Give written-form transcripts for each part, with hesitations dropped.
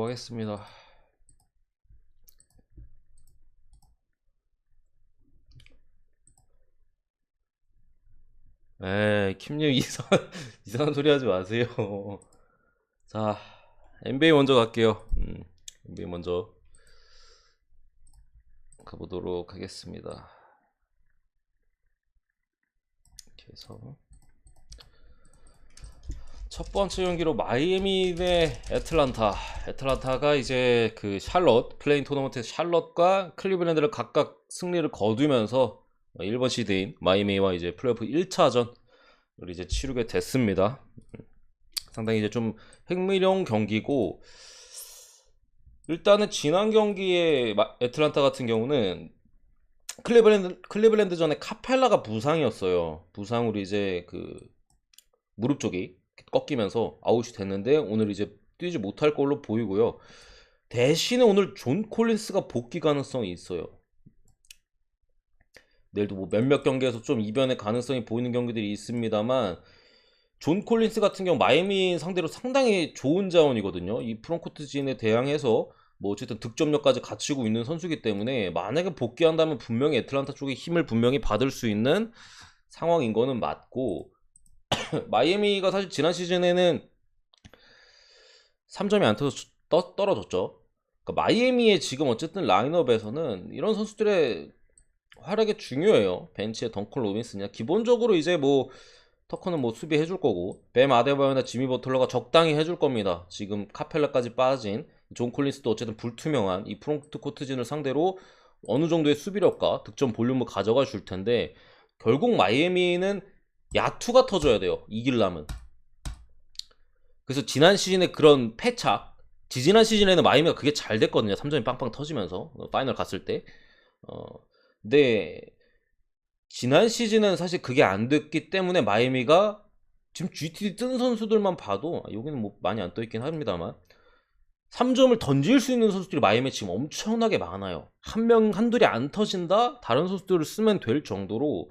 하겠습니다. 에이, 킴님 이상한 소리 하지 마세요. 자, NBA 먼저 갈게요. NBA 먼저 가보도록 하겠습니다. 이렇게 해서 첫 번째 경기로 마이애미 대 애틀란타가 이제 그 샬럿 플레인 토너먼트에서 샬럿과 클리블랜드를 각각 승리를 거두면서 1번 시드인 마이애미와 이제 플레이오프 1차전을 이제 치르게 됐습니다. 상당히 이제 좀 흥미로운 경기고, 일단은 지난 경기에 애틀란타 같은 경우는 클리블랜드 전에 카펠라가 부상이었어요. 부상으로 이제 그 무릎 쪽이 꺾이면서 아웃이 됐는데 오늘 이제 뛰지 못할 걸로 보이고요. 대신에 오늘 존 콜린스가 복귀 가능성이 있어요. 내일도 뭐 몇몇 경기에서 좀 이변의 가능성이 보이는 경기들이 있습니다만, 존 콜린스 같은 경우 마이애미 상대로 상당히 좋은 자원이거든요. 이 프론코트진에 대항해서 뭐 어쨌든 득점력까지 갖추고 있는 선수이기 때문에 만약에 복귀한다면 분명히 애틀란타 쪽에 힘을 분명히 받을 수 있는 상황인 거는 맞고, 마이애미가 사실 지난 시즌에는 3점이 안 터져 떨어졌죠. 그러니까 마이애미의 지금 어쨌든 라인업에서는 이런 선수들의 활약이 중요해요. 벤치에 덩컨 로빈슨이냐, 기본적으로 이제 뭐 터커는 뭐 수비해줄 거고, 뱀 아데바요나 지미 버틀러가 적당히 해줄 겁니다. 지금 카펠라까지 빠진 존 콜린스도 어쨌든 불투명한 이 프론트 코트진을 상대로 어느 정도의 수비력과 득점 볼륨을 가져가 줄 텐데, 결국 마이애미는 야투가 터져야 돼요, 이길라면. 그래서 지난 시즌에 그런 패착, 지지난 시즌에는 마이애미가 그게 잘 됐거든요. 3점이 빵빵 터지면서 파이널 갔을 때. 근데 지난 시즌은 사실 그게 안 됐기 때문에 마이애미가 지금 GTD 뜬 선수들만 봐도, 여기는 뭐 많이 안 떠있긴 합니다만, 3점을 던질 수 있는 선수들이 마이애미에 지금 엄청나게 많아요. 한둘이 안 터진다? 다른 선수들을 쓰면 될 정도로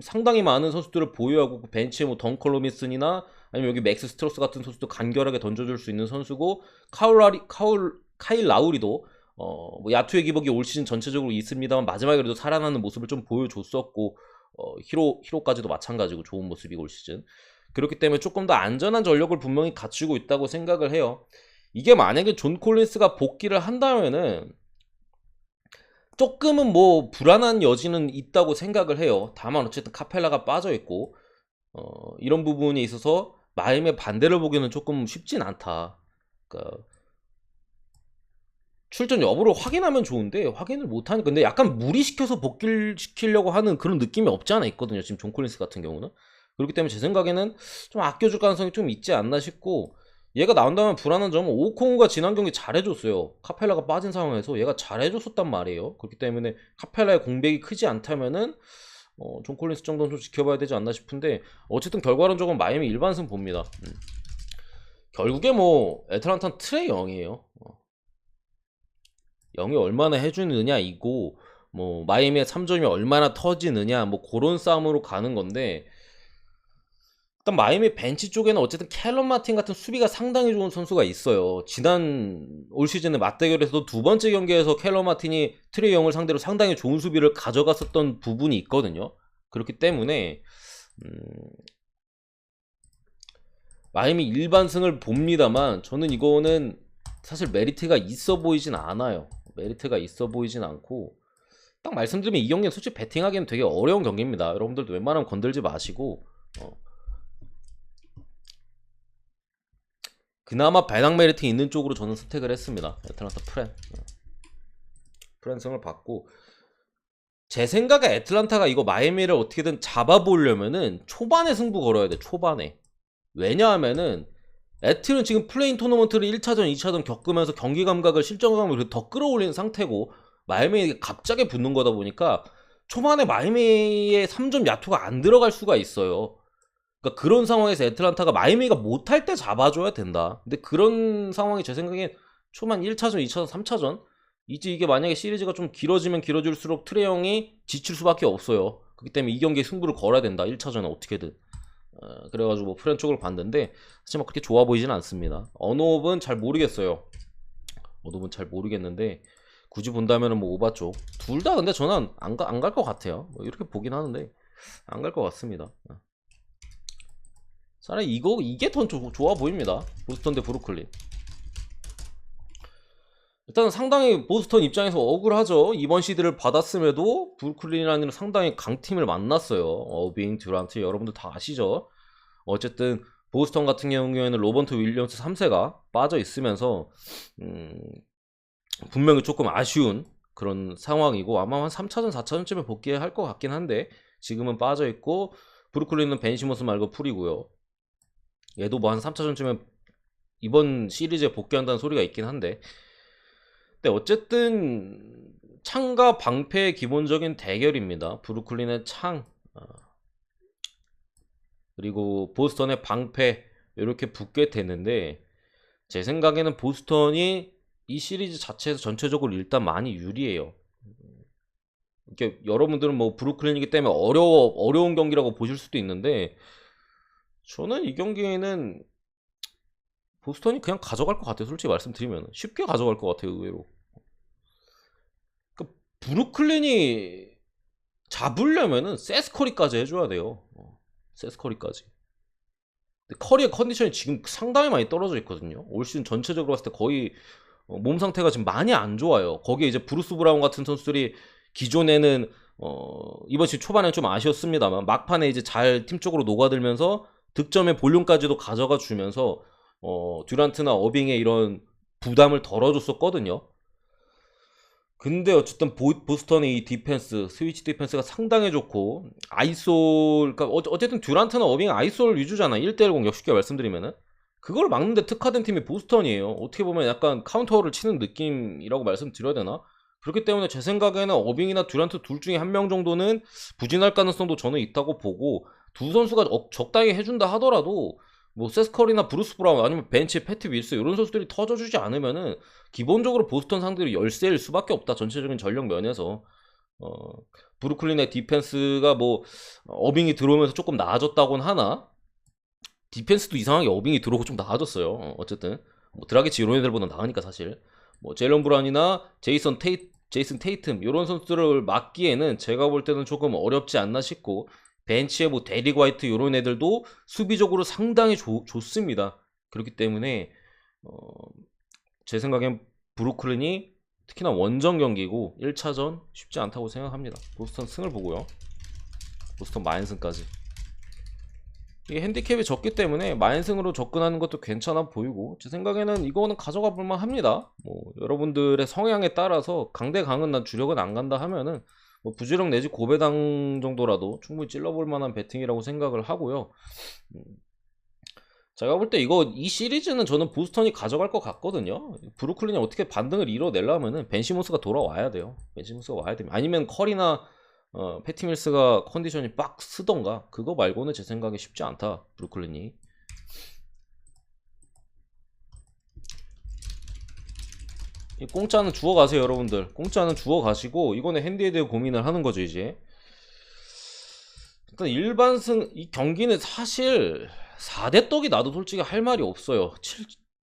상당히 많은 선수들을 보유하고, 벤치에 뭐 덩컨 로빈슨이나 아니면 여기 맥스 스트로스 같은 선수도 간결하게 던져줄 수 있는 선수고, 카일 라우리도 뭐 야투의 기복이 올 시즌 전체적으로 있습니다만 마지막에 그래도 살아나는 모습을 좀 보여줬었고, 히로까지도 마찬가지고 좋은 모습이고 올 시즌. 그렇기 때문에 조금 더 안전한 전력을 분명히 갖추고 있다고 생각을 해요. 이게 만약에 존 콜린스가 복귀를 한다면은 조금은 뭐 불안한 여지는 있다고 생각을 해요. 다만 어쨌든 카펠라가 빠져있고, 이런 부분에 있어서 마임의 반대를 보기는 조금 쉽진 않다. 그러니까 출전 여부를 확인하면 좋은데 확인을 못하니까, 근데 약간 무리시켜서 복귀를 시키려고 하는 그런 느낌이 없지 않아 있거든요, 지금 존 콜린스 같은 경우는. 그렇기 때문에 제 생각에는 좀 아껴줄 가능성이 좀 있지 않나 싶고, 얘가 나온다면 불안한 점은 오콩우가 지난 경기 잘해줬어요. 카펠라가 빠진 상황에서 얘가 잘해줬었단 말이에요. 그렇기 때문에 카펠라의 공백이 크지 않다면은 존 콜린스 정도는 좀 지켜봐야 되지 않나 싶은데, 어쨌든 결과론적으로 마이애미 일반승 봅니다. 결국에 뭐 애틀란타는 트레이 0이에요. 0이 얼마나 해주느냐 이고, 뭐 마이애미의 3점이 얼마나 터지느냐, 뭐 그런 싸움으로 가는 건데, 일단 마이애미 벤치 쪽에는 어쨌든 캘럼 마틴 같은 수비가 상당히 좋은 선수가 있어요. 지난 올 시즌의 맞대결에서도 두 번째 경기에서 캘럼 마틴이 트레이 영을 상대로 상당히 좋은 수비를 가져갔었던 부분이 있거든요. 그렇기 때문에 마이애미 일반승을 봅니다만, 저는 이거는 사실 메리트가 있어 보이진 않아요. 메리트가 있어 보이진 않고, 딱 말씀드리면 이 경기는 솔직히 배팅하기는 되게 어려운 경기입니다. 여러분들도 웬만하면 건들지 마시고, 그나마 배당 메리트 있는 쪽으로 저는 선택을 했습니다. 애틀란타 프랜승을 받고, 제 생각에 애틀란타가 이거 마이애미를 어떻게든 잡아보려면은 초반에 승부 걸어야 돼. 초반에. 왜냐하면은 애틀은 지금 플레인 토너먼트를 1차전 2차전 겪으면서 경기 감각을, 실전 감각을 더 끌어올린 상태고, 마이애미에게 갑자기 붙는 거다 보니까 초반에 마이애미의 3점 야투가 안 들어갈 수가 있어요. 그러니까 그런 상황에서 애틀란타가 마이애미가 못할 때 잡아줘야 된다. 근데 그런 상황이 제 생각엔 초반 1차전, 2차전, 3차전, 이제 이게 만약에 시리즈가 좀 길어지면 길어질수록 트레 형이 지칠 수밖에 없어요. 그렇기 때문에 이 경기에 승부를 걸어야 된다, 1차전에 어떻게든. 그래가지고 뭐 프렌 쪽을 봤는데 사실 뭐 그렇게 좋아 보이진 않습니다. 언호흡은 잘 모르겠어요. 어둠은 잘 모르겠는데 굳이 본다면은 뭐 오바 쪽 둘 다 근데 저는 안 갈 것 같아요. 뭐 이렇게 보긴 하는데 안 갈 것 같습니다. 차라리 이게 더 좋아 보입니다. 보스턴 대 브루클린. 일단 상당히 보스턴 입장에서 억울하죠. 이번 시드를 받았음에도 브루클린이라는 상당히 강팀을 만났어요. 어빙, 듀란트 여러분들 다 아시죠. 어쨌든 보스턴 같은 경우에는 로번트 윌리엄스 3세가 빠져 있으면서 분명히 조금 아쉬운 그런 상황이고 아마 한 3차전 4차전쯤에 복귀할 것 같긴 한데 지금은 빠져 있고 브루클린은 벤 시몬스 말고 풀이고요. 얘도 뭐 한 3차전쯤에 이번 시리즈에 복귀한다는 소리가 있긴 한데 근데 어쨌든 창과 방패의 기본적인 대결입니다. 브루클린의 창 그리고 보스턴의 방패 이렇게 붙게 되는데 제 생각에는 보스턴이 이 시리즈 자체에서 전체적으로 일단 많이 유리해요. 이렇게 여러분들은 뭐 브루클린이기 때문에 어려운 경기라고 보실 수도 있는데 저는 이 경기에는 보스턴이 그냥 가져갈 것 같아요. 솔직히 말씀드리면 쉽게 가져갈 것 같아요. 의외로. 그러니까 브루클린이 잡으려면은 세스커리까지 해줘야 돼요. 세스커리까지. 근데 커리의 컨디션이 지금 상당히 많이 떨어져 있거든요. 올 시즌 전체적으로 봤을 때 거의 몸 상태가 지금 많이 안 좋아요. 거기에 이제 브루스 브라운 같은 선수들이 기존에는 이번 시즌 초반에 좀 아쉬웠습니다만 막판에 이제 잘 팀 쪽으로 녹아들면서 득점의 볼륨까지도 가져가 주면서 듀란트나 어빙의 이런 부담을 덜어줬었거든요. 근데 어쨌든 보스턴의 이 디펜스, 스위치 디펜스가 상당히 좋고 아이솔, 그러니까 어쨌든 듀란트나 어빙 아이솔 위주잖아. 1대1 공격 쉽게 말씀드리면은 그걸 막는데 특화된 팀이 보스턴이에요. 어떻게 보면 약간 카운터를 치는 느낌이라고 말씀드려야 되나? 그렇기 때문에 제 생각에는 어빙이나 듀란트 둘 중에 한 명 정도는 부진할 가능성도 저는 있다고 보고 두 선수가 적당히 해준다 하더라도 뭐 세스커리나 브루스 브라운 아니면 벤치 패트 윌스 이런 선수들이 터져주지 않으면은 기본적으로 보스턴 상대로 열세일 수밖에 없다. 전체적인 전력 면에서 브루클린의 디펜스가 뭐 어빙이 들어오면서 조금 나아졌다곤 하나 디펜스도 이상하게 어빙이 들어오고 좀 나아졌어요. 어쨌든 뭐 드라기치 이런 애들보다 나으니까 사실 뭐 제일런 브라운이나 제이슨 테이튼 이런 선수들을 막기에는 제가 볼 때는 조금 어렵지 않나 싶고 벤치에 뭐 데릭 화이트 이런 애들도 수비적으로 상당히 좋습니다. 그렇기 때문에 제 생각엔 브루클린이 특히나 원정 경기고 1차전 쉽지 않다고 생각합니다. 보스턴 승을 보고요. 보스턴 마인승까지. 이게 핸디캡이 적기 때문에 마인승으로 접근하는 것도 괜찮아 보이고 제 생각에는 이거는 가져가 볼만 합니다. 뭐 여러분들의 성향에 따라서 강대 강은 난 주력은 안 간다 하면은 뭐 부주력 내지 고배당 정도라도 충분히 찔러볼 만한 배팅이라고 생각을 하고요. 제가 볼 때 이 시리즈는 저는 보스턴이 가져갈 것 같거든요. 브루클린이 어떻게 반등을 이뤄내려면은 벤 시몬스가 돌아와야 돼요. 벤 시몬스가 와야 됩니다. 아니면 커리나 패티 밀스가 컨디션이 빡 쓰던가 그거 말고는 제 생각에 쉽지 않다. 브루클린이. 공짜는 주워 가세요, 여러분들. 공짜는 주워 가시고 이거는 핸디에 대해 고민을 하는 거죠, 이제. 일단 일반승 이 경기는 사실 4대 떡이 나도 솔직히 할 말이 없어요.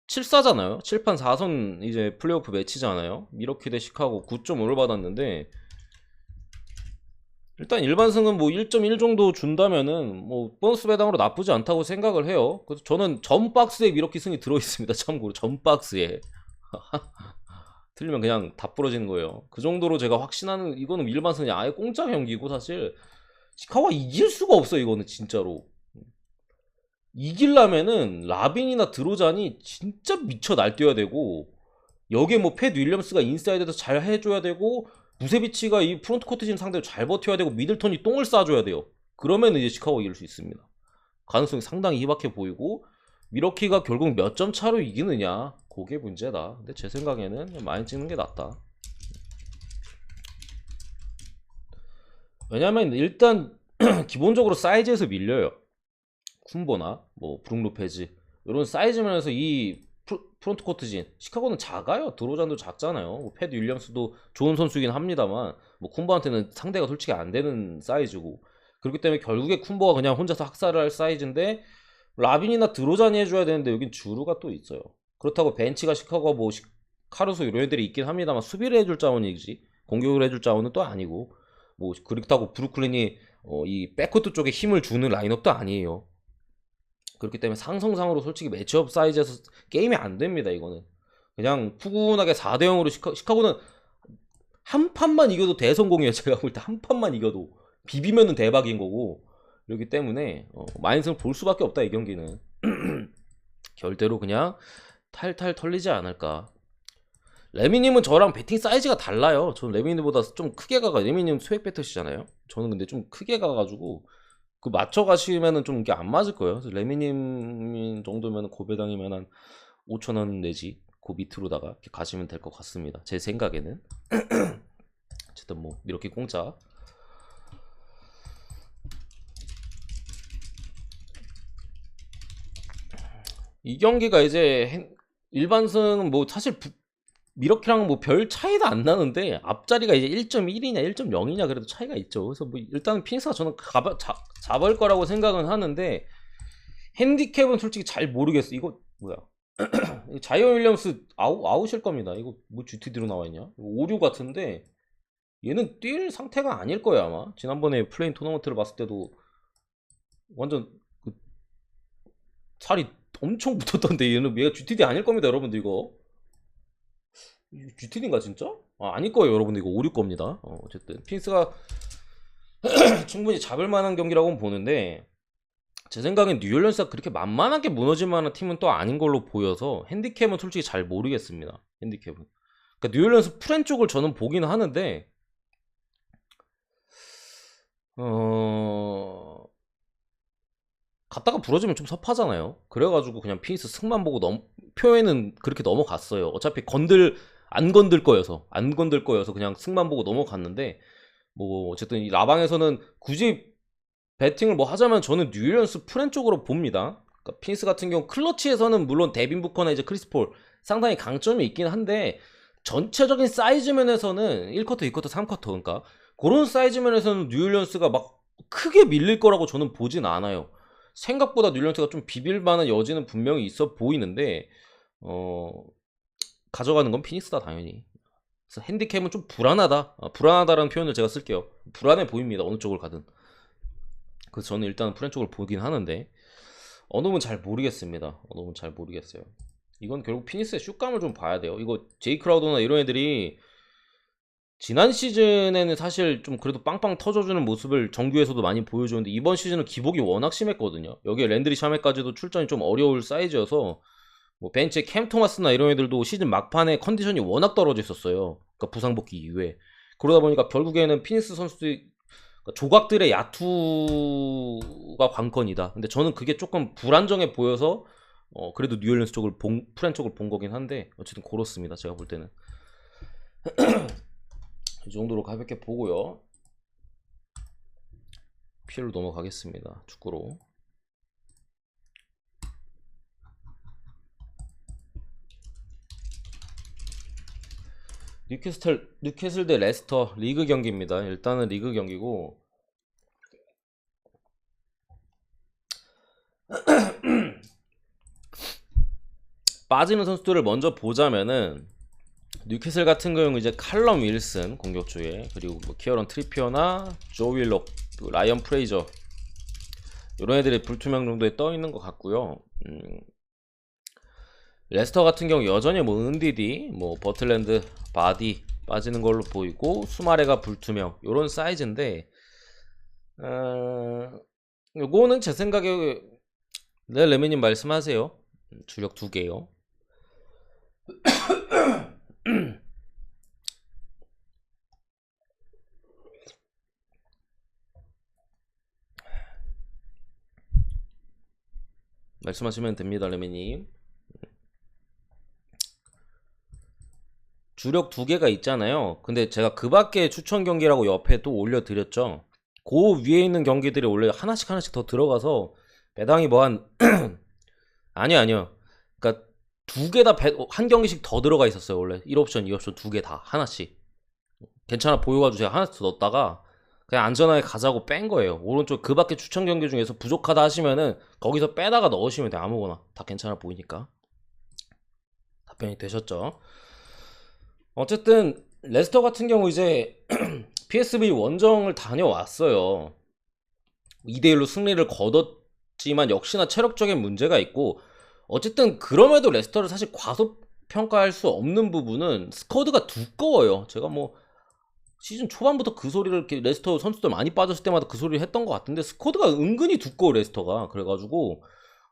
7-4잖아요. 7판 4선 이제 플레이오프 매치잖아요. 미러키 대 시카고 9.5를 받았는데 일단 일반승은 뭐 1.1 정도 준다면은 뭐 보너스 배당으로 나쁘지 않다고 생각을 해요. 그래서 저는 전 박스에 미러키 승이 들어있습니다. 참고로 전 박스에. 틀리면 그냥 다 부러지는 거예요. 그 정도로 제가 확신하는 이거는 일반승이 아예 공짜 경기고 사실 시카고가 이길 수가 없어 이거는 진짜로. 이길라면은 라빈이나 드로잔이 진짜 미쳐 날뛰어야 되고 여기에 뭐 팻 윌리엄스가 인사이드에서 잘 해줘야 되고 부세비치가 이 프론트 코트 팀 상대로 잘 버텨야 되고 미들턴이 똥을 싸줘야 돼요. 그러면 이제 시카고가 이길 수 있습니다. 가능성이 상당히 희박해 보이고 미러키가 결국 몇 점 차로 이기느냐 그게 문제다. 근데 제 생각에는 많이 찍는 게 낫다. 왜냐면 일단 기본적으로 사이즈에서 밀려요. 쿤보나 뭐 브룩 로페즈 이런 사이즈 면에서 이 프론트 코트진 시카고는 작아요. 드로잔도 작잖아요. 뭐 패드 윌리엄스도 좋은 선수이긴 합니다만 뭐 쿤보한테는 상대가 솔직히 안 되는 사이즈고 그렇기 때문에 결국에 쿤보가 그냥 혼자서 학살을 할 사이즈인데 라빈이나 드로잔이 해줘야 되는데 여긴 주루가 또 있어요. 그렇다고 벤치가 시카고가 뭐 카루소 이런 애들이 있긴 합니다만 수비를 해줄 자원이지 공격을 해줄 자원은 또 아니고 뭐 그렇다고 브루클린이 이 백코트 쪽에 힘을 주는 라인업도 아니에요. 그렇기 때문에 상성상으로 솔직히 매치업 사이즈에서 게임이 안 됩니다. 이거는 그냥 푸근하게 4대 0으로 시카고는 한 판만 이겨도 대성공이에요. 제가 볼 때 한 판만 이겨도 비비면은 대박인 거고 그렇기 때문에 마인스는 볼 수밖에 없다. 이 경기는 결대로 그냥 탈탈 털리지 않을까. 레미님은 저랑 배팅 사이즈가 달라요. 저는 레미님보다 좀 크게 가가. 레미님 스웩 배터시잖아요. 저는 근데 좀 크게 가가지고 그 맞춰 가시면은 좀 이게 안 맞을 거예요. 그래서 레미님 정도면 고배당이면 한 5,000원 내지 그 밑으로다가 이렇게 가시면 될 것 같습니다. 제 생각에는. 어쨌든 뭐 이렇게 공짜. 이 경기가 이제 일반승은 뭐 사실 미러키랑 뭐 별 차이도 안 나는데 앞자리가 이제 1.1이냐 1.0이냐 그래도 차이가 있죠. 그래서 뭐 일단은 피닉스가 저는 잡을 거라고 생각은 하는데 핸디캡은 솔직히 잘 모르겠어. 이거 뭐야? 자이언 윌리엄스 아웃일 겁니다. 이거 뭐 GTD로 나와 있냐? 오류 같은데 얘는 뛸 상태가 아닐 거예요 아마. 지난번에 플레인 토너먼트를 봤을 때도 완전 그 살이 엄청 붙었던데 얘가 GTD 아닐 겁니다 여러분들. 이거 GTD인가 진짜? 아닐 거예요 여러분들. 이거 오류 겁니다. 어쨌든 피닉스가 충분히 잡을 만한 경기라고 보는데 제 생각엔 뉴올리언스가 그렇게 만만하게 무너질 만한 팀은 또 아닌 걸로 보여서 핸디캡은 솔직히 잘 모르겠습니다. 핸디캡은. 그러니까 뉴올리언스 프렌 쪽을 저는 보긴 하는데 갔다가 부러지면 좀 섭하잖아요. 그래가지고 그냥 피닉스 승만 보고 표에는 그렇게 넘어갔어요. 어차피 안 건들 거여서 그냥 승만 보고 넘어갔는데 뭐 어쨌든 이 라방에서는 굳이 배팅을 뭐 하자면 저는 뉴올리언스 프렌 쪽으로 봅니다. 그러니까 피닉스 같은 경우 클러치에서는 물론 데빈 부커나 이제 크리스폴 상당히 강점이 있긴 한데 전체적인 사이즈 면에서는 1쿼터, 2쿼터, 3쿼터 그러니까 그런 사이즈 면에서는 뉴올리언스가 막 크게 밀릴 거라고 저는 보진 않아요. 생각보다 뉴올리언스가 좀 비빌 만한 여지는 분명히 있어 보이는데 가져가는 건 피닉스다 당연히. 그래서 핸디캡은 좀 불안하다라는 표현을 제가 쓸게요. 불안해 보입니다 어느 쪽을 가든. 그래서 저는 일단 프렌 쪽을 보긴 하는데 어느분 잘 모르겠습니다. 어느분 잘 모르겠어요. 이건 결국 피닉스의 슛감을 좀 봐야 돼요. 이거 제이 크라우더나 이런 애들이 지난 시즌에는 사실 좀 그래도 빵빵 터져주는 모습을 정규에서도 많이 보여줬는데 이번 시즌은 기복이 워낙 심했거든요. 여기에 랜드리 샤메까지도 출전이 좀 어려울 사이즈여서 뭐 벤치에 캠 토마스나 이런 애들도 시즌 막판에 컨디션이 워낙 떨어져 있었어요. 그러니까 부상 복귀 이후에. 그러다 보니까 결국에는 피닉스 선수들이 조각들의 야투가 관건이다. 근데 저는 그게 조금 불안정해 보여서 그래도 뉴올리언스 쪽을 프렌 쪽을 본 거긴 한데 어쨌든 그렇습니다. 제가 볼 때는 이 정도로 가볍게 보고요. 피엘로 넘어가겠습니다. 축구로. 뉴캐슬 대 레스터 리그 경기입니다. 일단은 리그 경기고 빠지는 선수들을 먼저 보자면은 뉴캐슬 같은 경우는 이제 칼럼 윌슨 공격주에 그리고 뭐 키어런 트리피어나 조 윌록 라이언 프레이저 이런 애들이 불투명 정도에 떠 있는 것 같고요. 레스터 같은 경우 여전히 뭐 은디디, 뭐 버틀랜드, 바디 빠지는 걸로 보이고 수마레가 불투명 이런 사이즈인데 요거는 제 생각에 네 레미님 말씀하세요. 주력 2개요. 말씀하시면 됩니다 레미님. 주력 2개가 있잖아요. 근데 제가 그 밖에 추천 경기라고 옆에 또 올려드렸죠. 그 위에 있는 경기들이 원래 하나씩 더 들어가서 배당이 뭐 한 아니요. 그러니까 2개 다 한 경기씩 더 들어가 있었어요. 원래 1옵션, 2옵션 2개 다 하나씩. 괜찮아 보여가지고 제가 하나씩 더 넣었다가 그냥 안전하게 가자고 뺀 거예요. 오른쪽 그 밖에 추천 경기 중에서 부족하다 하시면은 거기서 빼다가 넣으시면 돼. 아무거나 다 괜찮아 보이니까. 답변이 되셨죠? 어쨌든 레스터 같은 경우 이제 PSV 원정을 다녀왔어요. 2대1로 승리를 거뒀지만 역시나 체력적인 문제가 있고, 어쨌든 그럼에도 레스터를 사실 과소평가할 수 없는 부분은 스쿼드가 두꺼워요. 제가 뭐 시즌 초반부터 그 소리를 이렇게 레스터 선수들 많이 빠졌을 때마다 그 소리를 했던 것 같은데, 스쿼드가 은근히 두꺼워 레스터가. 그래가지고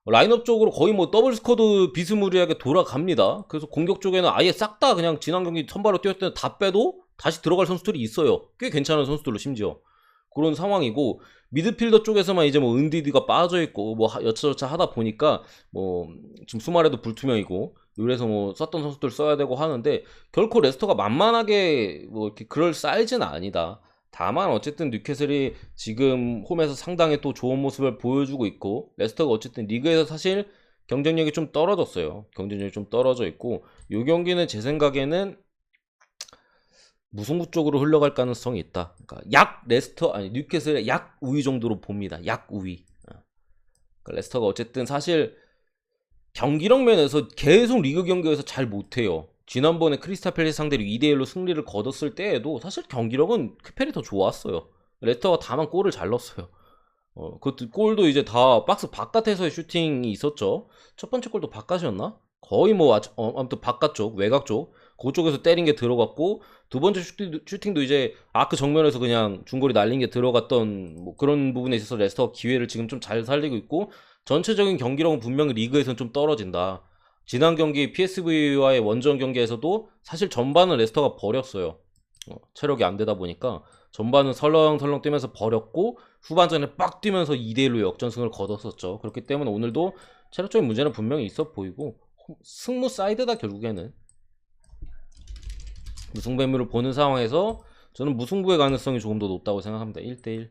라인업 쪽으로 거의 뭐 더블 스쿼드 비스무리하게 돌아갑니다. 그래서 공격 쪽에는 아예 싹 다 그냥 지난 경기 선발로 뛰었을 때는 다 빼도 다시 들어갈 선수들이 있어요. 꽤 괜찮은 선수들로 심지어. 그런 상황이고, 미드필더 쪽에서만 이제 뭐 은디디가 빠져있고 뭐 여차저차 하다 보니까 뭐 지금 수마레도 불투명이고, 그래서 뭐 썼던 선수들 써야 되고 하는데, 결코 레스터가 만만하게 뭐 이렇게 그럴 사이즈는 아니다. 다만 어쨌든 뉴캐슬이 지금 홈에서 상당히 또 좋은 모습을 보여주고 있고, 레스터가 어쨌든 리그에서 사실 경쟁력이 좀 떨어졌어요. 경쟁력이 좀 떨어져 있고, 이 경기는 제 생각에는 무승부 쪽으로 흘러갈 가능성이 있다. 그러니까 약 레스터 아니 뉴캐슬의 약 우위 정도로 봅니다. 약 우위. 그러니까 레스터가 어쨌든 사실 경기력 면에서 계속 리그 경기에서 잘 못해요. 지난번에 크리스탈 팰리스 상대로 2대1로 승리를 거뒀을 때에도 사실 경기력은 크펠이 더 좋았어요. 레스터가 다만 골을 잘 넣었어요. 그것도 골도 이제 다 박스 바깥에서의 슈팅이 있었죠. 첫 번째 골도 바깥이었나? 거의 뭐 아무튼 바깥쪽 외곽 쪽 그쪽에서 때린 게 들어갔고, 두 번째 슈팅도 이제 아크 정면에서 그냥 중거리 날린 게 들어갔던 뭐 그런 부분에 있어서 레스터가 기회를 지금 좀 잘 살리고 있고, 전체적인 경기력은 분명히 리그에서는 좀 떨어진다. 지난 경기 PSV와의 원정 경기에서도 사실 전반은 레스터가 버렸어요. 체력이 안 되다 보니까 전반은 설렁설렁 뛰면서 버렸고, 후반전에 빡 뛰면서 2대1로 역전승을 거뒀었죠. 그렇기 때문에 오늘도 체력적인 문제는 분명히 있어 보이고, 승무 사이드다 결국에는. 무승부를 보는 상황에서 저는 무승부의 가능성이 조금 더 높다고 생각합니다. 1대1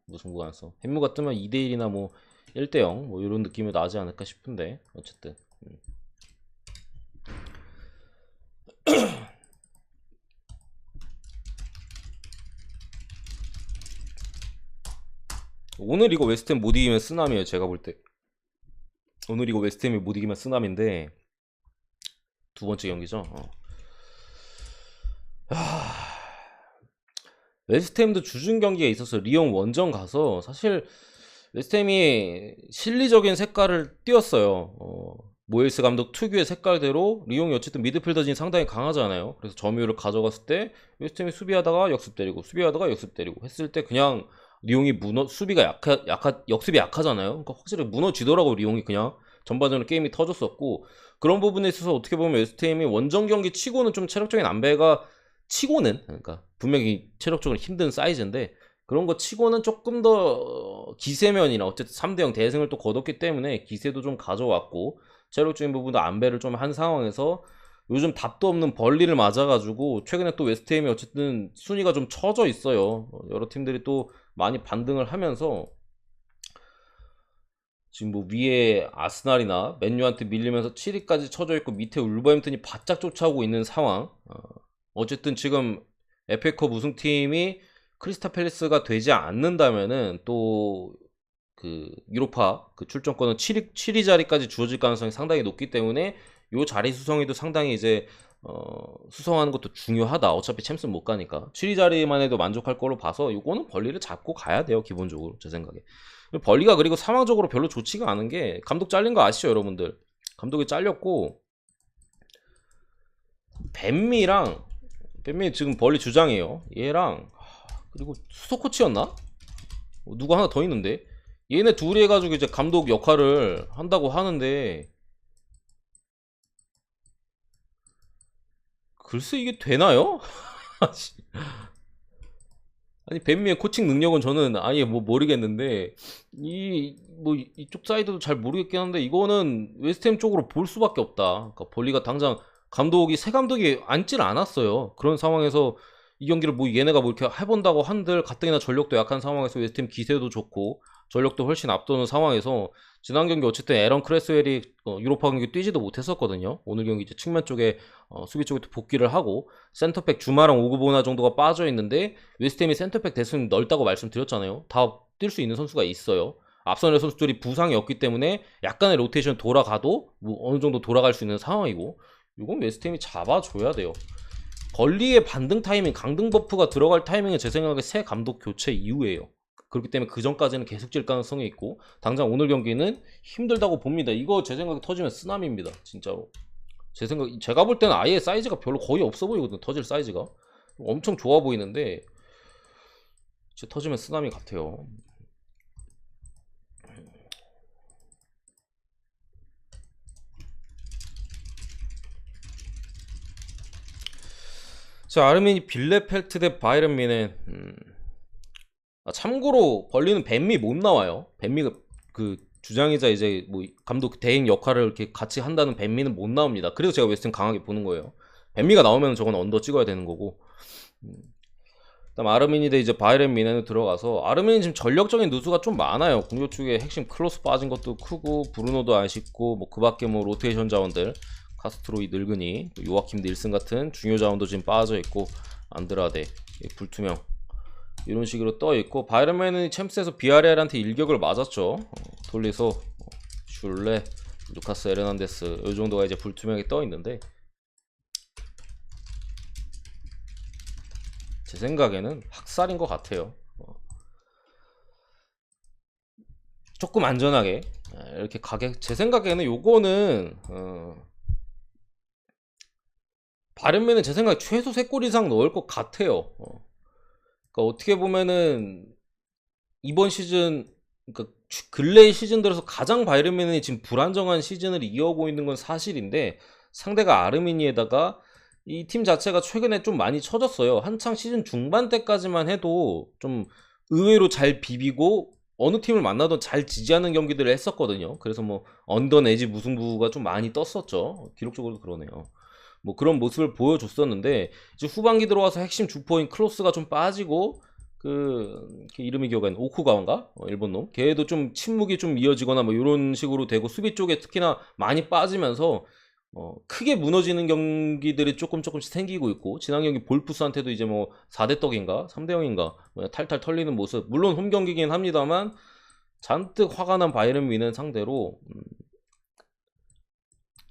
무승부 가능성. 햄무가 뜨면 2대1이나 뭐 1대0 뭐 이런 느낌이 나지 않을까 싶은데, 어쨌든 오늘 이거 웨스트햄 못 이기면 쓰나미에요. 제가 볼 때 오늘 이거 웨스트햄이 못 이기면 쓰나미인데, 두 번째 경기죠. 웨스트햄도 주중 경기에 있어서 리옹 원정 가서 사실 웨스트햄이 실리적인 색깔을 띄었어요. 모예스 감독 특유의 색깔대로 리옹이 어쨌든 미드필더진이 상당히 강하잖아요. 그래서 점유율을 가져갔을 때 웨스트햄이 수비하다가 역습 때리고 수비하다가 역습 때리고 했을 때 그냥 리옹이 수비가 역습이 약하잖아요. 그러니까 확실히 무너지더라고 리옹이. 그냥 전반전에 게임이 터졌었고, 그런 부분에 있어서 어떻게 보면 웨스트햄이 원정 경기 치고는 좀 체력적인 안배가, 치고는 그러니까 분명히 체력적으로 힘든 사이즈인데, 그런 거 치고는 조금 더 기세면이나 어쨌든 3대0 대승을 또 거뒀기 때문에 기세도 좀 가져왔고, 체력적인 부분도 안배를 좀 한 상황에서 요즘 답도 없는 벌리를 맞아가지고 최근에 또 웨스트햄이 어쨌든 순위가 좀 처져 있어요. 여러 팀들이 또 많이 반등을 하면서 지금 뭐 위에 아스날이나 맨유한테 밀리면서 7위까지 처져 있고, 밑에 울버햄튼이 바짝 쫓아오고 있는 상황. 어쨌든 지금 FA컵 우승팀이 크리스탈 팰리스가 되지 않는다면은 또 그 유로파 그 출전권은 7위 자리까지 주어질 가능성이 상당히 높기 때문에 요 자리 수성에도 상당히 이제 수성하는 것도 중요하다. 어차피 챔스는 못 가니까 7위 자리만 해도 만족할 걸로 봐서 요거는 벌리를 잡고 가야 돼요, 기본적으로 제 생각에. 벌리가 그리고 상황적으로 별로 좋지가 않은 게, 감독 잘린 거 아시죠 여러분들? 감독이 잘렸고, 뱀미 지금 벌리 주장이에요. 얘랑 그리고 수석 코치였나? 누구 하나 더 있는데, 얘네 둘이 해가지고 이제 감독 역할을 한다고 하는데, 글쎄 이게 되나요? 아니 뱀미의 코칭 능력은 저는 아예 뭐 모르겠는데, 이쪽 사이드도 잘 모르겠긴 한데, 이거는 웨스트햄 쪽으로 볼 수밖에 없다. 그러니까 벌리가 당장 새 감독이 앉질 않았어요. 그런 상황에서 이 경기를 뭐 얘네가 뭐 이렇게 해본다고 한들, 가뜩이나 전력도 약한 상황에서 웨스트햄 기세도 좋고 전력도 훨씬 앞도는 상황에서, 지난 경기 어쨌든 에런 크레스웰이 유로파 경기 뛰지도 못했었거든요. 오늘 경기 이제 측면 쪽에 수비 쪽에 또 복귀를 하고, 센터백 주마랑 오그보나 정도가 빠져 있는데, 웨스트햄이 센터백 대수는 넓다고 말씀드렸잖아요. 다 뛸 수 있는 선수가 있어요. 앞선의 선수들이 부상이 없기 때문에 약간의 로테이션 돌아가도 뭐 어느 정도 돌아갈 수 있는 상황이고, 이건 웨스트햄이 잡아줘야 돼요. 벌리의 반등 타이밍, 강등 버프가 들어갈 타이밍은 제 생각에 새 감독 교체 이후에요. 그렇기 때문에 그 전까지는 계속 질 가능성이 있고, 당장 오늘 경기는 힘들다고 봅니다. 이거 제 생각에 터지면 쓰나미입니다, 진짜로. 제가 볼 때는 아예 사이즈가 별로 거의 없어 보이거든요. 터질 사이즈가 엄청 좋아 보이는데 진짜 터지면 쓰나미 같아요. 자, 아르메니 빌레펠트 대 바이런 미넨. 참고로 벌리는 벤미 못 나와요. 벤미가 그 주장이자 이제 뭐 감독 대행 역할을 이렇게 같이 한다는 벤미는 못 나옵니다. 그래서 제가 웨스팅 강하게 보는 거예요. 벤미가 나오면 저건 언더 찍어야 되는 거고. 그다음 아르메니 대 이제 바이런 미넨으로 들어가서, 아르메니 지금 전력적인 누수가 좀 많아요. 공격 쪽에 핵심 클로스 빠진 것도 크고, 브루노도 아쉽고, 뭐 그밖에 뭐 로테이션 자원들 카스트로이 늙은이, 요아킴 닐슨 같은 중요 자원도 지금 빠져 있고, 안드라데, 불투명 이런 식으로 떠 있고, 바이런맨은 챔스에서 비아레알한테 일격을 맞았죠. 돌리소, 슐레, 루카스 에르난데스 이 정도가 이제 불투명하게 떠 있는데, 제 생각에는 학살인 것 같아요. 조금 안전하게 이렇게 가게, 제 생각에는 요거는 바른맨은 제 생각에 최소 3골 이상 넣을 것 같아요. 그러니까 어떻게 보면은 이번 시즌, 그러니까 근래 시즌 들어서 가장 바이른맨이 지금 불안정한 시즌을 이어오고 있는 건 사실인데, 상대가 아르미니에다가 이 팀 자체가 최근에 좀 많이 처졌어요. 한창 시즌 중반 때까지만 해도 좀 의외로 잘 비비고 어느 팀을 만나도 잘 지지하는 경기들을 했었거든요. 그래서 뭐 언더 내지 무승부가 좀 많이 떴었죠. 기록적으로 그러네요. 뭐 그런 모습을 보여줬었는데, 이제 후반기 들어와서 핵심 주포인 클로스가 좀 빠지고, 걔 이름이 기억이 안 나, 오쿠가와인가? 일본 놈. 걔도 좀 침묵이 좀 이어지거나 뭐 이런 식으로 되고, 수비 쪽에 특히나 많이 빠지면서 크게 무너지는 경기들이 조금씩 생기고 있고, 지난 경기 볼프스한테도 이제 뭐 4대 떡인가 3대 0인가 탈탈 털리는 모습. 물론 홈 경기긴 합니다만 잔뜩 화가 난 바이에른 뮌헨 상대로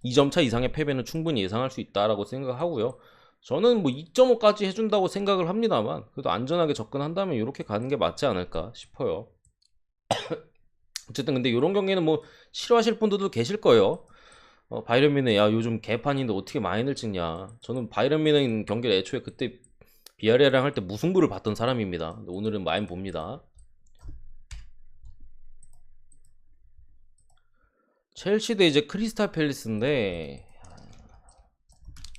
2점차 이상의 패배는 충분히 예상할 수 있다라고 생각하고요. 저는 뭐 2.5까지 해준다고 생각을 합니다만, 그래도 안전하게 접근한다면 이렇게 가는 게 맞지 않을까 싶어요. 어쨌든 근데 이런 경기는 뭐 싫어하실 분들도 계실 거예요. 바이에른 뮌헨, 야 요즘 개판인데 어떻게 마인을 찍냐. 저는 바이에른 뮌헨 경기를 애초에 그때 비아레알이랑 할 때 무승부를 봤던 사람입니다. 오늘은 마인 봅니다. 첼시 대 이제 크리스탈 팰리스인데,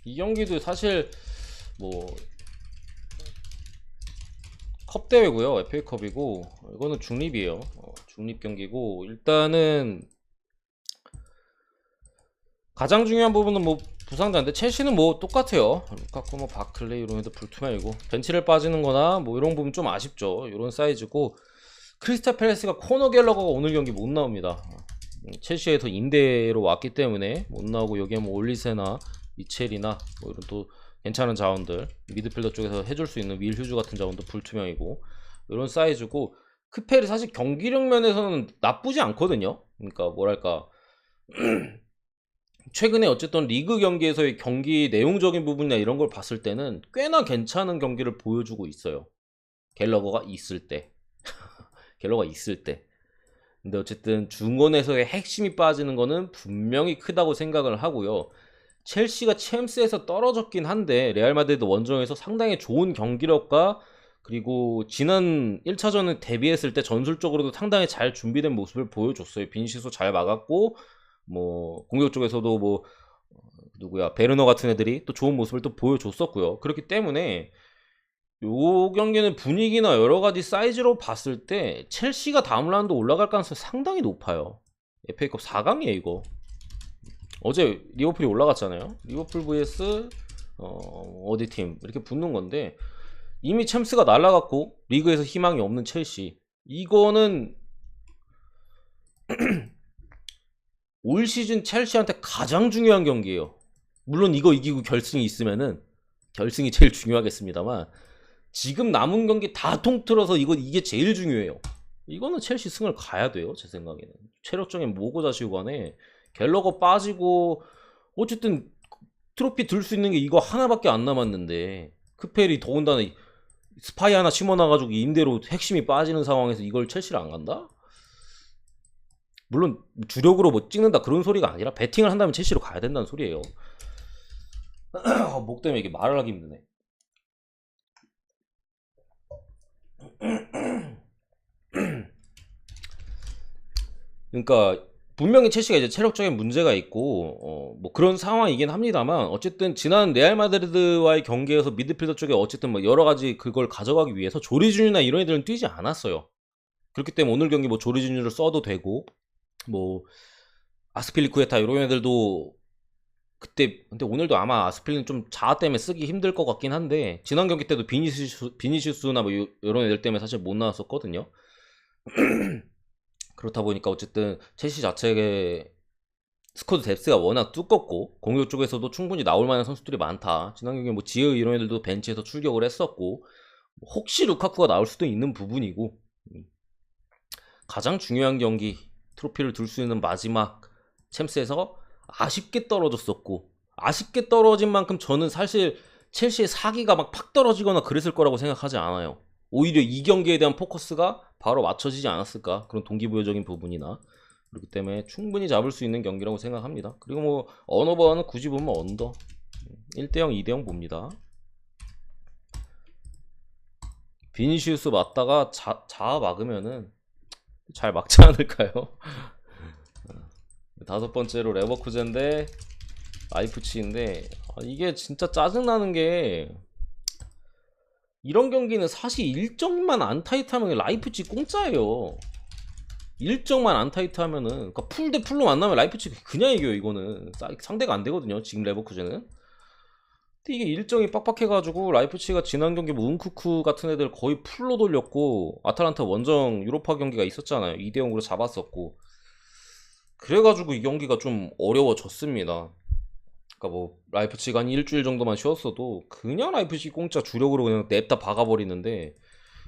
이 경기도 사실 뭐 컵 대회고요. FA컵이고, 이거는 중립이에요. 중립 경기고, 일단은 가장 중요한 부분은 뭐 부상자인데, 첼시는 뭐 똑같아요. 루카쿠, 뭐 바클레이 이런 애들 불투명이고, 벤치를 빠지는 거나 뭐 이런 부분 좀 아쉽죠. 이런 사이즈고, 크리스탈 팰리스가 코너 갤러거가 오늘 경기 못 나옵니다. 첼시에서 임대로 왔기 때문에 못 나오고, 여기에 뭐 올리세나 미첼이나 뭐 이런 또 괜찮은 자원들, 미드필더 쪽에서 해줄 수 있는 윌 휴즈 같은 자원도 불투명이고, 이런 사이즈고, 크펠이 사실 경기력 면에서는 나쁘지 않거든요. 그러니까 뭐랄까 최근에 어쨌든 리그 경기에서의 경기 내용적인 부분이나 이런 걸 봤을 때는 꽤나 괜찮은 경기를 보여주고 있어요. 갤러거가 있을 때. 갤러가 있을 때. 근데 어쨌든 중원에서의 핵심이 빠지는 거는 분명히 크다고 생각을 하고요. 첼시가 챔스에서 떨어졌긴 한데, 레알 마드리드 원정에서 상당히 좋은 경기력과, 그리고 지난 1차전을 대비했을 때 전술적으로도 상당히 잘 준비된 모습을 보여줬어요. 빈시소 잘 막았고, 뭐 공격 쪽에서도 뭐 누구야, 베르너 같은 애들이 또 좋은 모습을 또 보여줬었고요. 그렇기 때문에 요 경기는 분위기나 여러 가지 사이즈로 봤을 때 첼시가 다음 라운드 올라갈 가능성이 상당히 높아요. FA컵 4강이에요 이거. 어제 리버풀이 올라갔잖아요. 리버풀 vs 어디 팀 이렇게 붙는 건데, 이미 챔스가 날아갔고 리그에서 희망이 없는 첼시, 이거는 올 시즌 첼시한테 가장 중요한 경기예요. 물론 이거 이기고 결승이 있으면은 결승이 제일 중요하겠습니다만, 지금 남은 경기 다 통틀어서 이게 제일 중요해요. 이거는 첼시 승을 가야 돼요. 제 생각에는 체력적인 뭐고 자시고 간에 갤러거 빠지고, 어쨌든 트로피 들 수 있는 게 이거 하나밖에 안 남았는데 크펠이 더군다나 스파이 하나 심어놔가지고 임대로 핵심이 빠지는 상황에서 이걸 첼시를 안 간다? 물론 주력으로 뭐 찍는다 그런 소리가 아니라 배팅을 한다면 첼시로 가야 된다는 소리예요. 목 때문에 이게 말을 하기 힘드네. 그러니까 분명히 첼시가 이제 체력적인 문제가 있고 뭐 그런 상황이긴 합니다만 어쨌든 지난 레알 마드리드와의 경기에서 미드필더 쪽에 어쨌든 뭐 여러 가지 그걸 가져가기 위해서 조리준이나 이런 애들은 뛰지 않았어요. 그렇기 때문에 오늘 경기 뭐 조리준이를 써도 되고 뭐 아스필리쿠에타 이런 애들도 그때 근데 오늘도 아마 아스필리는 좀 자아 때문에 쓰기 힘들 것 같긴 한데 지난 경기 때도 비니시우스나 뭐 이런 애들 때문에 사실 못 나왔었거든요. 그렇다 보니까 어쨌든 첼시 자체의 스쿼드 뎁스가 워낙 두껍고 공격 쪽에서도 충분히 나올 만한 선수들이 많다. 지난 경기에 뭐 지으 이런 애들도 벤치에서 출격을 했었고 혹시 루카쿠가 나올 수도 있는 부분이고 가장 중요한 경기 트로피를 둘 수 있는 마지막 챔스에서 아쉽게 떨어졌었고 아쉽게 떨어진 만큼 저는 사실 첼시의 사기가 막 팍 떨어지거나 그랬을 거라고 생각하지 않아요. 오히려 이 경기에 대한 포커스가 바로 맞춰지지 않았을까 그런 동기부여적인 부분이나 그렇기 때문에 충분히 잡을 수 있는 경기라고 생각합니다. 그리고 뭐 언어버는 굳이 보면 언더 1대0 2대0 봅니다. 비니시우스 맞다가 자아 막으면은 잘 막지 않을까요? 다섯 번째로 레버쿠젠 대 라이프치히인데 이게 진짜 짜증나는 게 이런 경기는 사실 일정만 안 타이트하면 라이프치히 공짜예요. 일정만 안 타이트하면은 그러니까 풀 대 풀로 만나면 라이프치히 그냥 이겨요. 이거는 상대가 안 되거든요. 지금 레버쿠젠은. 근데 이게 일정이 빡빡해가지고 라이프치히가 지난 경기 뭐 은쿠쿠 같은 애들 거의 풀로 돌렸고 아탈란타 원정 유로파 경기가 있었잖아요. 2대0으로 잡았었고 그래가지고 이 경기가 좀 어려워졌습니다. 그러니까 뭐 라이프치히가 한 일주일 정도만 쉬었어도 그냥 라이프치히 공짜 주력으로 그냥 냅다 박아버리는데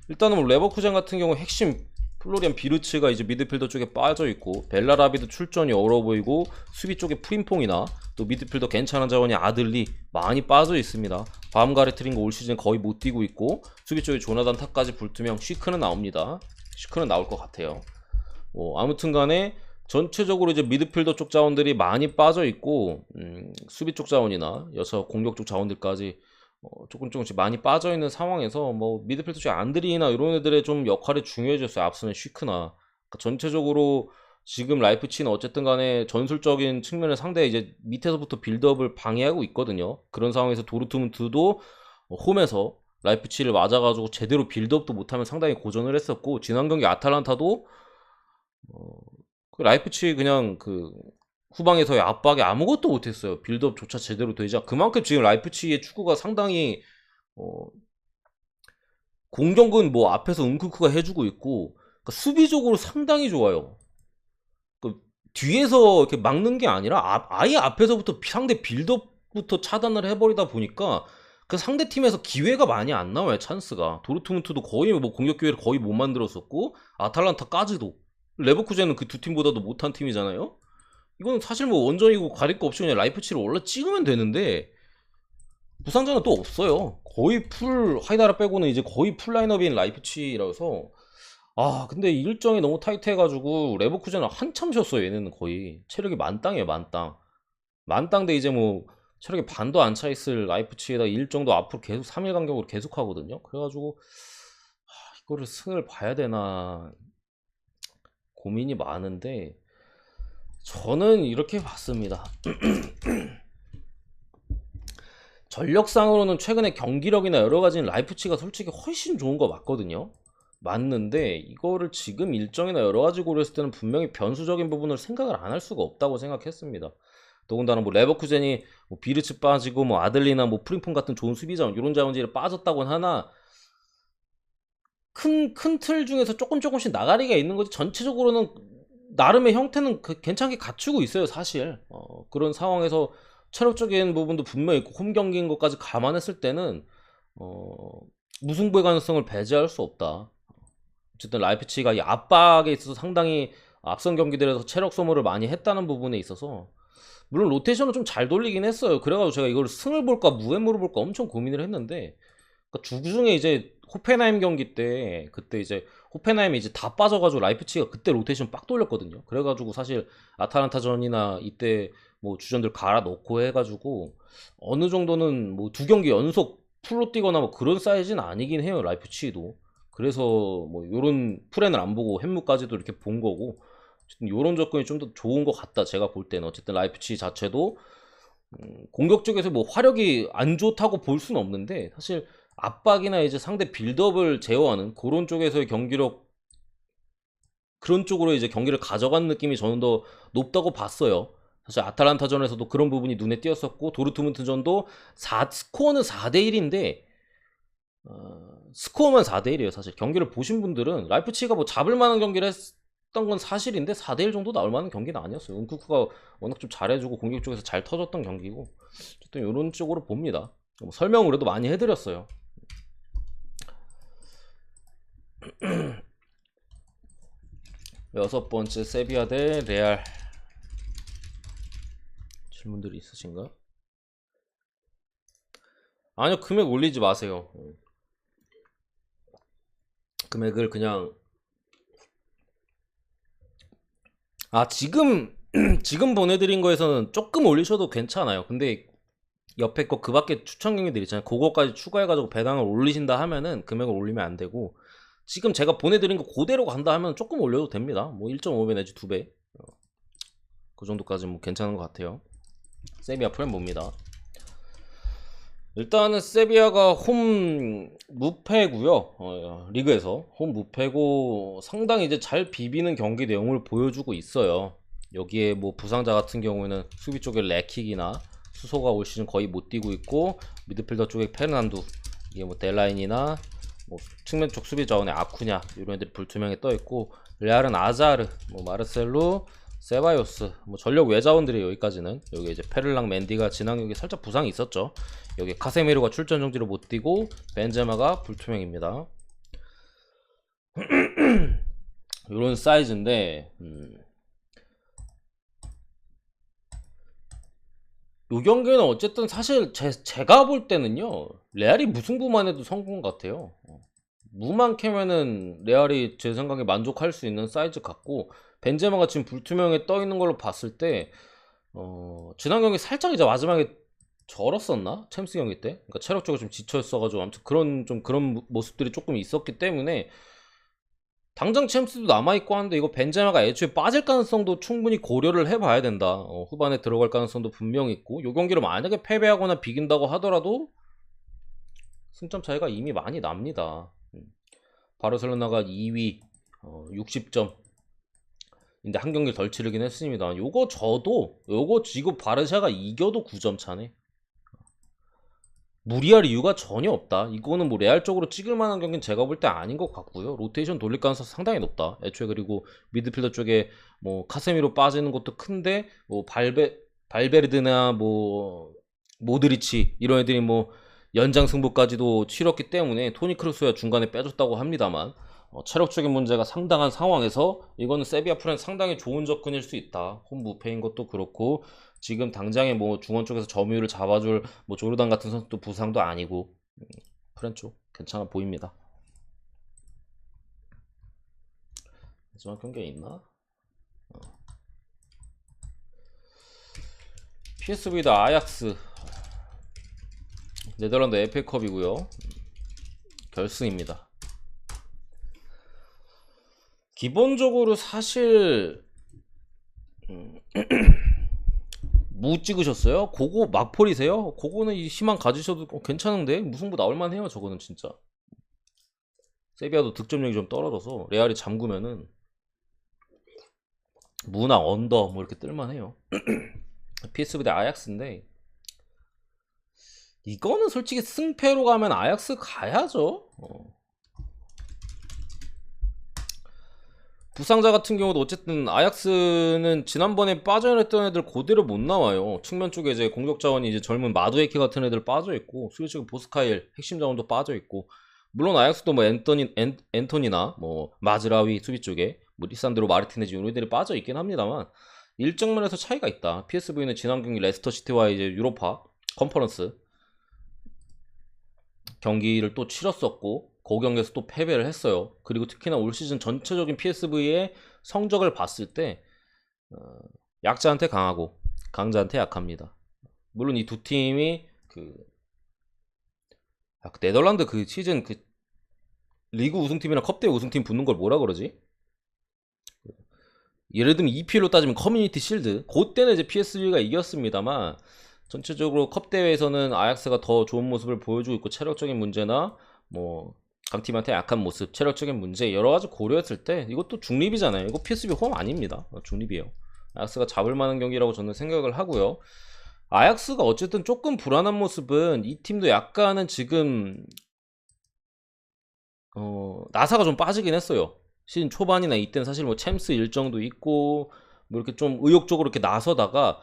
일단은 뭐 레버쿠젠 같은 경우 핵심 플로리안 비르츠가 이제 미드필더 쪽에 빠져있고 벨라라비도 출전이 어려워 보이고 수비 쪽에 프림퐁이나 또 미드필더 괜찮은 자원이 아들리 많이 빠져있습니다. 바움가르트링거 올 시즌 거의 못 뛰고 있고 수비 쪽에 조나단 탑까지 불투명 쉬크는 나옵니다. 쉬크는 나올 것 같아요. 아무튼 간에 전체적으로 이제 미드필더 쪽 자원들이 많이 빠져있고 수비 쪽 자원이나 여서 공격 쪽 자원들까지 조금씩 많이 빠져있는 상황에서 뭐 미드필더 쪽 안드리나 이런 애들의 좀 역할이 중요해졌어요. 앞서는 쉬크나 그러니까 전체적으로 지금 라이프치히는 어쨌든 간에 전술적인 측면을 상대 이제 밑에서부터 빌드업을 방해하고 있거든요. 그런 상황에서 도르트문트도 홈에서 라이프치히를 맞아가지고 제대로 빌드업도 못하면 상당히 고전을 했었고 지난 경기 아탈란타도 라이프치히 그냥 그 후방에서의 압박에 아무것도 못했어요. 빌드업조차 제대로 되지 않. 그만큼 지금 라이프치히의 축구가 상당히 공격은 뭐 앞에서 은쿠크가 해주고 있고 그러니까 수비적으로 상당히 좋아요. 그 뒤에서 이렇게 막는 게 아니라 아예 앞에서부터 상대 빌드업부터 차단을 해버리다 보니까 그 상대 팀에서 기회가 많이 안 나와요. 찬스가. 도르트문트도 거의 뭐 공격 기회를 거의 못 만들었었고 아탈란타까지도. 레버쿠젠은 그 두 팀보다도 못한 팀이잖아요. 이건 사실 뭐 원정이고 가릴 거 없이 그냥 라이프치히를 원래 찍으면 되는데 부상자는 또 없어요. 거의 풀 하이다라 빼고는 이제 거의 풀 라인업인 라이프치히라서 근데 일정이 너무 타이트해가지고 레버쿠젠은 한참 쉬었어요. 얘네는 거의 체력이 만땅이에요. 만땅 대 이제 뭐 체력이 반도 안 차 있을 라이프치히에다 일정도 앞으로 계속 3일 간격으로 계속 하거든요. 그래가지고 이거를 승을 봐야 되나 고민이 많은데 저는 이렇게 봤습니다. 전력상으로는 최근에 경기력이나 여러가지는 라이프치히가 솔직히 훨씬 좋은 거 맞거든요. 맞는데 이거를 지금 일정이나 여러가지 고려했을 때는 분명히 변수적인 부분을 생각을 안 할 수가 없다고 생각했습니다. 더군다나 뭐 레버쿠젠이 뭐 비르츠 빠지고 뭐 아들리나 뭐 프림폰 같은 좋은 수비자원 이런 자원들이 빠졌다고는 하나 큰 틀 중에서 조금씩 나가리가 있는 거지 전체적으로는 나름의 형태는 괜찮게 갖추고 있어요. 사실 그런 상황에서 체력적인 부분도 분명히 있고 홈 경기인 것까지 감안했을 때는 무승부의 가능성을 배제할 수 없다. 어쨌든 라이프치히가 이 압박에 있어서 상당히 앞선 경기들에서 체력 소모를 많이 했다는 부분에 있어서 물론 로테이션은 좀 잘 돌리긴 했어요. 그래가지고 제가 이걸 승을 볼까 무회무를 볼까 엄청 고민을 했는데, 그러니까 주중에 이제 호펜하임 경기 때 그때 이제 호펜하임이 이제 다 빠져가지고 라이프치히가 그때 로테이션 빡 돌렸거든요. 그래가지고 사실 아탈란타전이나 이때 뭐 주전들 갈아 넣고 해가지고 어느 정도는 뭐 두 경기 연속 풀로 뛰거나 뭐 그런 사이즈는 아니긴 해요, 라이프치히도. 그래서 뭐 요런 플랜을 안 보고 햄무까지도 이렇게 본 거고, 어쨌든 요런 접근이 좀 더 좋은 것 같다, 제가 볼 때는. 어쨌든 라이프치히 자체도 공격 쪽에서 뭐 화력이 안 좋다고 볼 수는 없는데, 사실 압박이나 이제 상대 빌드업을 제어하는 그런 쪽에서의 경기력, 그런 쪽으로 이제 경기를 가져간 느낌이 저는 더 높다고 봤어요. 사실 아탈란타전에서도 그런 부분이 눈에 띄었었고, 도르트문트전도 스코어는 4대1인데 스코어만 4대1이에요. 사실 경기를 보신 분들은 라이프치히가 뭐 잡을 만한 경기를 했던 건 사실인데 4대1 정도 나올 만한 경기는 아니었어요. 은쿠쿠가 워낙 좀 잘해주고 공격 쪽에서 잘 터졌던 경기고, 어쨌든 이런 쪽으로 봅니다. 뭐 설명을 그래도 많이 해드렸어요. 여섯 번째, 세비야 대 레알. 질문들이 있으신가요? 아니요, 금액 올리지 마세요. 금액을 그냥, 지금 지금 보내드린 거에서는 조금 올리셔도 괜찮아요. 근데 옆에 거 그 밖에 추천 경기들 있잖아요. 그거까지 추가해가지고 배당을 올리신다 하면은 금액을 올리면 안 되고, 지금 제가 보내드린 거 그대로 간다 하면 조금 올려도 됩니다. 뭐 1.5배 내지 2배, 그 정도까지 뭐 괜찮은 것 같아요. 세비야 프렘 봅니다. 일단은 세비야가 홈 무패고요. 리그에서 홈 무패고 상당히 이제 잘 비비는 경기 내용을 보여주고 있어요. 여기에 뭐 부상자 같은 경우에는 수비 쪽에 레킥이나 수소가 올 시즌 거의 못 뛰고 있고, 미드필더 쪽에 페르난두, 이게 뭐 델라인이나 뭐 측면 쪽 수비 자원에 아쿠냐 이런 애들이 불투명에 떠 있고, 레알은 아자르, 뭐 마르셀로, 세바요스, 뭐 전력 외자원들이에요. 여기까지는. 여기 이제 페를랑 맨디가 지난 경기 살짝 부상이 있었죠. 여기 카세미로가 출전 정지로 못 뛰고, 벤제마가 불투명입니다. 이런 사이즈인데, 요 경기는 어쨌든 사실 제가 볼 때는요, 레알이 무승부만 해도 성공 같아요. 무만 캐면은 레알이 제 생각에 만족할 수 있는 사이즈 같고, 벤제마가 지금 불투명에 떠 있는 걸로 봤을 때, 지난 경기 살짝 이제 마지막에 절었었나? 챔스 경기 때? 그러니까 체력적으로 좀 지쳐 있어가지고, 아무튼 그런 모습들이 조금 있었기 때문에, 당장 챔스도 남아있고 하는데 이거 벤제마가 애초에 빠질 가능성도 충분히 고려를 해봐야 된다. 후반에 들어갈 가능성도 분명히 있고, 요 경기를 만약에 패배하거나 비긴다고 하더라도 승점 차이가 이미 많이 납니다. 바르셀로나가 2위 60점 인데 한 경기 덜 치르긴 했습니다. 요거 지금 바르샤가 이겨도 9점 차네. 무리할 이유가 전혀 없다. 이거는 뭐 레알 쪽으로 찍을 만한 경기는 제가 볼 때 아닌 것 같고요. 로테이션 돌릴 가능성 상당히 높다. 애초에 그리고 미드필더 쪽에 뭐 카세미로 빠지는 것도 큰데, 뭐 발베르드나 뭐 모드리치 이런 애들이 뭐 연장 승부까지도 치렀기 때문에 토니 크루스야 중간에 빼줬다고 합니다만, 체력적인 문제가 상당한 상황에서 이거는 세비야 프렌 상당히 좋은 접근일 수 있다. 홈 무패인 것도 그렇고, 지금 당장에 뭐 중원 쪽에서 점유율을 잡아줄 뭐 조르단 같은 선수도 부상도 아니고, 프렌 쪽 괜찮아 보입니다. 마지막 경기에 있나? PSV 대 아약스. 네덜란드 FA컵이고요. 결승입니다. 기본적으로 사실 무 찍으셨어요? 그거 막폴이세요? 그거는 이 희망 가지셔도 괜찮은데 무승부 나올만 해요. 저거는 진짜. 세비야도 득점력이 좀 떨어져서 레알이 잠그면은 무나 언더 뭐 이렇게 뜰만 해요. PSV 대 아약스인데, 이거는 솔직히 승패로 가면 아약스 가야죠. 부상자 같은 경우도 어쨌든 아약스는 지난번에 빠져있던 애들 그대로 못 나와요. 측면 쪽에 이제 공격 자원이 이제 젊은 마두에키 같은 애들 빠져있고, 수비 쪽에 보스카일 핵심 자원도 빠져있고, 물론 아약스도 뭐 앤토니나 뭐 마즈라위 수비 쪽에 뭐 리산드로 마르티네즈 이런 애들이 빠져있긴 합니다만, 일정 면에서 차이가 있다. PSV는 지난 경기 레스터 시티와 이제 유로파 컨퍼런스 경기를 또 치렀었고 그 경기에서 또 패배를 했어요. 그리고 특히나 올 시즌 전체적인 PSV의 성적을 봤을 때 약자한테 강하고 강자한테 약합니다. 물론 이 두 팀이 그 네덜란드 그 시즌 그 리그 우승팀이랑 컵대회 우승팀 붙는 걸 뭐라 그러지? 예를 들면 EPL로 따지면 커뮤니티 실드. 그때는 이제 PSV가 이겼습니다만 전체적으로 컵 대회에서는 아약스가 더 좋은 모습을 보여주고 있고 체력적인 문제나 뭐 강팀한테 약한 모습, 체력적인 문제 여러 가지 고려했을 때 이것도 중립이잖아요. 이거 PSV 홈 아닙니다. 중립이에요. 아약스가 잡을 만한 경기라고 저는 생각을 하고요. 아약스가 어쨌든 조금 불안한 모습은 이 팀도 약간은 지금 나사가 좀 빠지긴 했어요. 시즌 초반이나 이때는 사실 뭐 챔스 일정도 있고 뭐 이렇게 좀 의욕적으로 이렇게 나서다가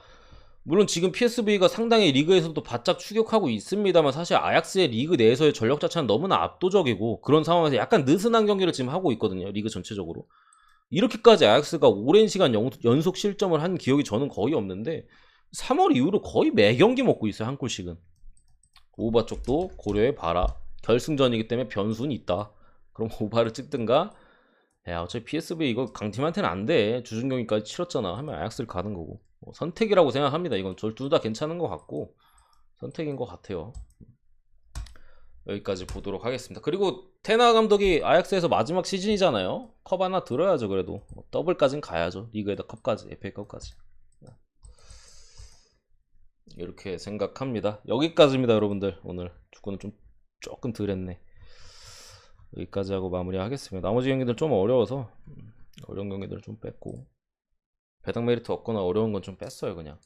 물론 지금 PSV가 상당히 리그에서도 바짝 추격하고 있습니다만 사실 아약스의 리그 내에서의 전력 자체는 너무나 압도적이고 그런 상황에서 약간 느슨한 경기를 지금 하고 있거든요. 리그 전체적으로. 이렇게까지 아약스가 오랜 시간 연속 실점을 한 기억이 저는 거의 없는데 3월 이후로 거의 매 경기 먹고 있어요. 한 골씩은. 오바 쪽도 고려해 봐라. 결승전이기 때문에 변수는 있다. 그럼 오바를 찍든가. 야 어차피 PSV 이거 강팀한테는 안 돼. 주중 경기까지 치렀잖아. 하면 아약스를 가는 거고. 선택이라고 생각합니다. 이건 둘 다 괜찮은 것 같고 선택인 것 같아요. 여기까지 보도록 하겠습니다. 그리고 테나 감독이 아약스에서 마지막 시즌이잖아요. 컵 하나 들어야죠. 그래도 더블까진 가야죠. 리그에다 컵까지, FA컵까지. 이렇게 생각합니다. 여기까지입니다, 여러분들. 오늘 축구는 좀 조금 덜 했네. 여기까지 하고 마무리하겠습니다. 나머지 경기들 좀 어려워서 어려운 경기들 좀 뺐고 배당 메리트 없거나 어려운 건 좀 뺐어요, 그냥.